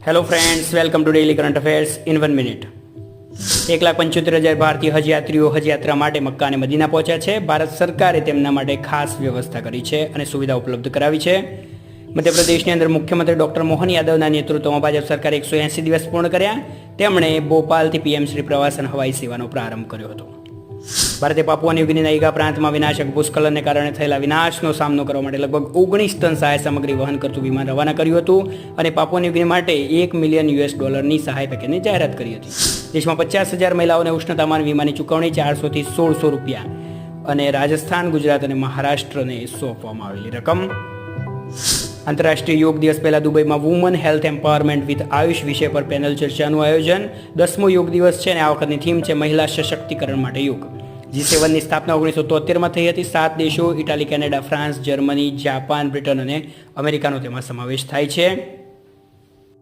Hello friends, welcome to daily current affairs in 1 minute. 1,75,000 ભારતીય હજ યાત્રીઓ હજ યાત્રા માટે મક્કા અને મદીના પહોંચ્યા છે. ભારત સરકારે તેમના માટે ખાસ વ્યવસ્થા કરી છે અને સુવિધા ઉપલબ્ધ કરાવી છે. મધ્યપ્રદેશની અંદર મુખ્યમંત્રી ડોક્ટર મોહન યાદવના નેતૃત્વમાં ભાજપ સરકારે 180 દિવસ પૂર્ણ કર્યા. તેમણે ભોપાલથી પીએમ શ્રી પ્રવાસન હવાઈ સેવાનો પ્રારંભ કર્યો હતો. ભારતે પાપુઆ ન્યૂ ગિનીના ઈગા પ્રાંતમાં વિનાશક ભૂસ્ખલનને કારણે થયેલા વિનાશનો સામનો કરવા માટે લગભગ 19 ટન સહાય સામગ્રી વહન કરતું વિમાન રવાના કર્યું હતું અને પાપુઆ ન્યૂ ગિની માટે $1 મિલિયન સહાય પેકેજની જાહેરાત કરી હતી. દેશમાં 50,000 મહિલાઓને ઉષ્ણતામાન વીમાની ચૂકવણી 400 થી 1,600 રૂપિયા અને રાજસ્થાન, ગુજરાત અને મહારાષ્ટ્રને સોંપવામાં આવેલી રકમ. આંતરરાષ્ટ્રીય યોગ દિવસ પહેલા દુબઈમાં woman health empowerment with Ayush વિષય પર પેનલ ચર્ચાનું આયોજન. 10મો યોગ દિવસ છે અને આ વખતની થીમ છે મહિલા સશક્તિકરણ માટે યોગ. G7ની સ્થાપના 1973માં થઈ હતી. 7 દેશો Italy, Canada, France, Germany, Japan, Britain અને અમેરિકાનો તેમાં સમાવેશ થાય છે.